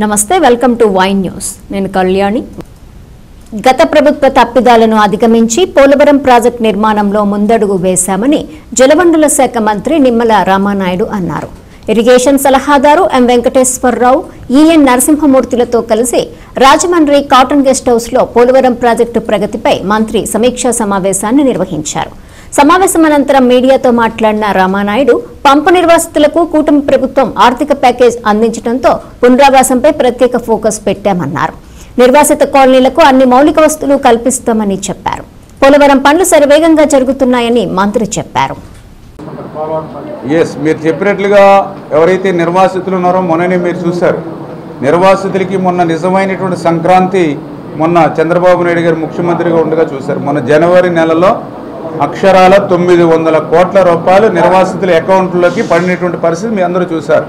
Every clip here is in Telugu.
నమస్తే వెల్కమ్ టు వైన్ న్యూస్ నేను కళ్యాణి గత ప్రభుత్వ తప్పిదాలను అధిగమించి పోలవరం ప్రాజెక్టు నిర్మాణంలో ముందడుగు వేశామని జలవనరుల శాఖ మంత్రి నిమ్మల రామానాయుడు అన్నారు. ఇరిగేషన్ సలహాదారు ఎం వెంకటేశ్వరరావు, ఈఎన్ నరసింహమూర్తిలతో కలిసి రాజమండ్రి కాటన్ గెస్ట్ హౌస్ లో పోలవరం ప్రాజెక్టు ప్రగతిపై మంత్రి సమీక్షా సమావేశాన్ని నిర్వహించారు. సమావేశం అనంతరం మీడియాతో మాట్లాడిన రామానాయుడు పంపు నిర్వాసితులకు కూటమి ప్రభుత్వం ఆర్థిక ప్యాకేజ్ అందించడంతో పునరావాసంపై ప్రత్యేక ఫోకస్ పెట్టామన్నారు. నిర్వాసిత కాలనీలకు అన్ని మౌలిక వసతులు కల్పిస్తామని చెప్పారు. పోలవరం పనులు శరవేగంగా జరుగుతున్నాయని మంత్రి చెప్పారు. మీరు చెప్పినట్లుగా ఎవరైతే నిర్వాసితులు ఉన్నారో మొన్ననే మీరు చూశారు. నిర్వాసితులకి మొన్న నిజమైనటువంటి సంక్రాంతి మొన్న చంద్రబాబు నాయుడు గారు ముఖ్యమంత్రిగా ఉండగా చూశారు. మొన్న జనవరి నెలలో అక్షరాల 900 కోట్ల రూపాయలు నిర్వాసితుల అకౌంట్లోకి పడినటువంటి పరిస్థితి మీ అందరూ చూశారు.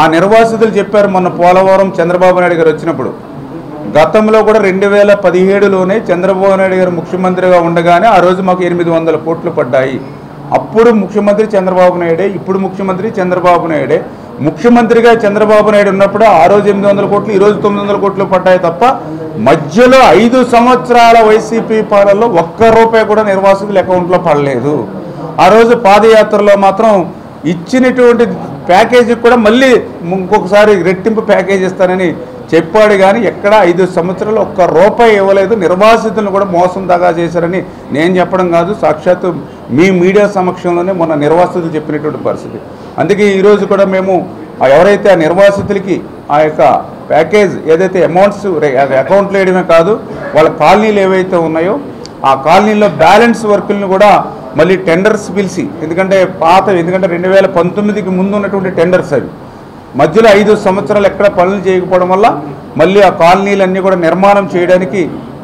ఆ నిర్వాసితులు చెప్పారు మొన్న పోలవరం చంద్రబాబు నాయుడు గారు వచ్చినప్పుడు, గతంలో కూడా 2017లోనే చంద్రబాబు నాయుడు గారు ముఖ్యమంత్రిగా ఉండగానే ఆ రోజు మాకు 800 కోట్లు పడ్డాయి. అప్పుడు ముఖ్యమంత్రి చంద్రబాబు నాయుడే, ఇప్పుడు ముఖ్యమంత్రి చంద్రబాబు నాయుడే. ముఖ్యమంత్రిగా చంద్రబాబు నాయుడు ఉన్నప్పుడు ఆ రోజు 800 కోట్లు, ఈరోజు 900 కోట్లు పడ్డాయి తప్ప మధ్యలో 5 సంవత్సరాల వైసీపీ పాలనలో ఒక్క రూపాయి కూడా నిర్వాసితుల అకౌంట్లో పడలేదు. ఆ రోజు పాదయాత్రలో మాత్రం ఇచ్చినటువంటి ప్యాకేజీ కూడా మళ్ళీ ఇంకొకసారి రెట్టింపు ప్యాకేజ్ ఇస్తానని చెప్పాడు, కానీ ఎక్కడ 5 సంవత్సరాలు ఒక్క రూపాయి ఇవ్వలేదు. నిర్వాసితులను కూడా మోసం దాగా చేశారని నేను చెప్పడం కాదు, సాక్షాత్తు మీ మీడియా సమక్షంలోనే మొన్న నిర్వాసితులు చెప్పినటువంటి పరిస్థితి. అందుకే ఈరోజు కూడా మేము ఎవరైతే ఆ నిర్వాసితులకి ఆ యొక్క ప్యాకేజ్ ఏదైతే అమౌంట్స్ అకౌంట్లో వేయడమే కాదు, వాళ్ళ కాలనీలు ఏవైతే ఉన్నాయో ఆ కాలనీలో బ్యాలెన్స్ వర్కులను కూడా మళ్ళీ టెండర్స్ పిలిచి, ఎందుకంటే 2019కి ముందు ఉన్నటువంటి టెండర్స్ అవి మధ్యలో 5 సంవత్సరాలు ఎక్కడ పనులు చేయకపోవడం వల్ల మళ్ళీ ఆ కాలనీలన్నీ కూడా నిర్మాణం చేయడానికి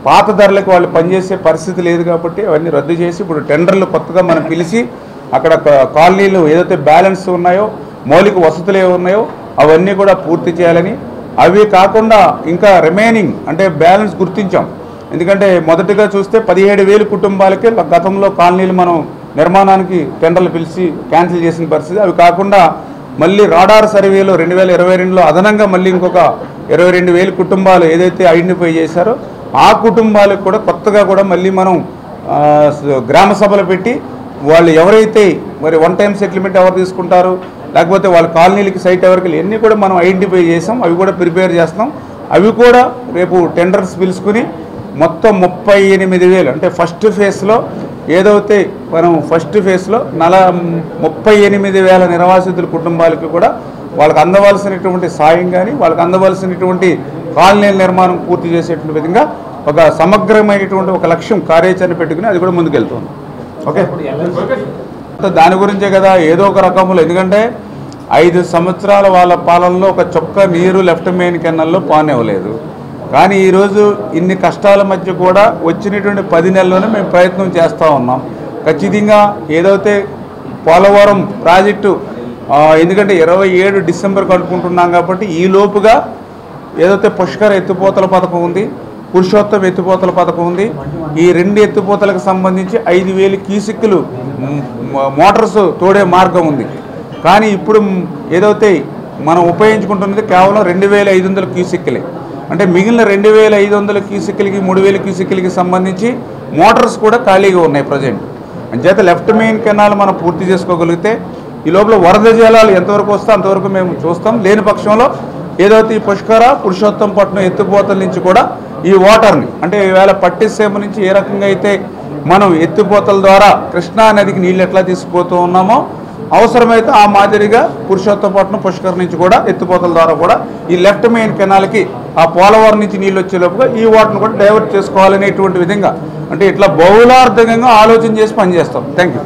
పాత ధరలకు వాళ్ళు పనిచేసే పరిస్థితి లేదు కాబట్టి అవన్నీ రద్దు చేసి ఇప్పుడు టెండర్లు కొత్తగా మనం పిలిచి అక్కడ కాలనీలు ఏదైతే బ్యాలెన్స్ ఉన్నాయో మౌలిక వసతులు ఉన్నాయో అవన్నీ కూడా పూర్తి చేయాలని, అవి కాకుండా ఇంకా రిమైనింగ్ అంటే బ్యాలెన్స్ గుర్తించాం. ఎందుకంటే మొదటిగా చూస్తే 17,000 కుటుంబాలకి గతంలో కాలనీలు మనం నిర్మాణానికి టెండర్లు పిలిచి క్యాన్సిల్ చేసిన పరిస్థితి. అవి కాకుండా మళ్ళీ రాడార్ సర్వేలో 2022లో అదనంగా మళ్ళీ ఇంకొక 22,000 కుటుంబాలు ఏదైతే ఐడెంటిఫై చేశారో ఆ కుటుంబాలకు కూడా కొత్తగా కూడా మళ్ళీ మనం గ్రామ సభలు పెట్టి వాళ్ళు ఎవరైతే మరి వన్ టైం సెటిల్మెంట్ ఎవరు తీసుకుంటారు, లేకపోతే వాళ్ళ కాలనీలకి సైట్ ఎవరికి ఇవన్నీ కూడా మనం ఐడెంటిఫై చేసాం. అవి కూడా ప్రిపేర్ చేస్తాం. అవి కూడా రేపు టెండర్స్ పిలుచుకుని మొత్తం 38,000 అంటే ఫస్ట్ ఫేజ్లో ఏదైతే మనం ఫస్ట్ ఫేజ్లో 38,000 నిర్వాసితుల కుటుంబాలకి కూడా వాళ్ళకి అందవలసినటువంటి సాయం కానీ వాళ్ళకి అందవలసినటువంటి కాలనీల నిర్మాణం పూర్తి చేసేటువంటి విధంగా ఒక సమగ్రమైనటువంటి ఒక లక్ష్యం కార్యాచరణ పెట్టుకుని అది కూడా ముందుకెళ్తుంది. ఓకే, దాని గురించే కదా ఏదో ఒక రకంలో, ఎందుకంటే 5 సంవత్సరాల వాళ్ళ పాలనలో ఒక చొక్క నీరు లెఫ్ట్ మెయిన్ కెనాల్లో పానివ్వలేదు. కానీ ఈరోజు ఇన్ని కష్టాల మధ్య కూడా వచ్చినటువంటి 10 నెలల్లోనే మేము ప్రయత్నం చేస్తూ ఉన్నాం. ఖచ్చితంగా ఏదైతే పోలవరం ప్రాజెక్టు ఎందుకంటే 27 డిసెంబర్కి అనుకుంటున్నాం కాబట్టి ఈ లోపుగా ఏదైతే పుష్కర ఎత్తిపోతల పథకం ఉంది, పురుషోత్తం ఎత్తిపోతల పథకం ఉంది, ఈ 2 ఎత్తిపోతలకు సంబంధించి 5,000 క్యూసెక్కులు మోటార్స్ తోడే మార్గం ఉంది. కానీ ఇప్పుడు ఏదైతే మనం ఉపయోగించుకుంటున్నది కేవలం 2,500 క్యూసెక్కులే. అంటే మిగిలిన 2,500 క్యూసెక్కులకి 3,000 క్యూసెక్కులకి సంబంధించి మోటార్స్ కూడా ఖాళీగా ఉన్నాయి ప్రజెంట్. అంచేత లెఫ్ట్ మెయిన్ కెనాల్ మనం పూర్తి చేసుకోగలిగితే ఈ లోపల వరద జలాలు ఎంతవరకు వస్తే అంతవరకు మేము చూస్తాం. లేని పక్షంలో ఏదైతే ఈ పుష్కర పురుషోత్తంపట్నం ఎత్తిపోతల నుంచి కూడా ఈ వాటర్ని అంటే ఈవేళ పట్టిసీమ నుంచి ఏ రకంగా అయితే మనం ఎత్తిపోతల ద్వారా కృష్ణా నదికి నీళ్ళు ఎట్లా తీసుకుపోతూ ఉన్నామో అవసరమైతే ఆ మాదిరిగా పురుషోత్తంపట్నం పుష్కర నుంచి కూడా ఎత్తిపోతల ద్వారా కూడా ఈ లెఫ్ట్ మెయిన్ కెనాల్కి ఆ పోలవరం నుంచి నీళ్ళు వచ్చేలోపుగా ఈ వాటర్ని కూడా డైవర్ట్ చేసుకోవాలనేటువంటి విధంగా అంటే ఇట్లా బహుళార్థకంగా ఆలోచన చేసి పనిచేస్తాం. Thank you.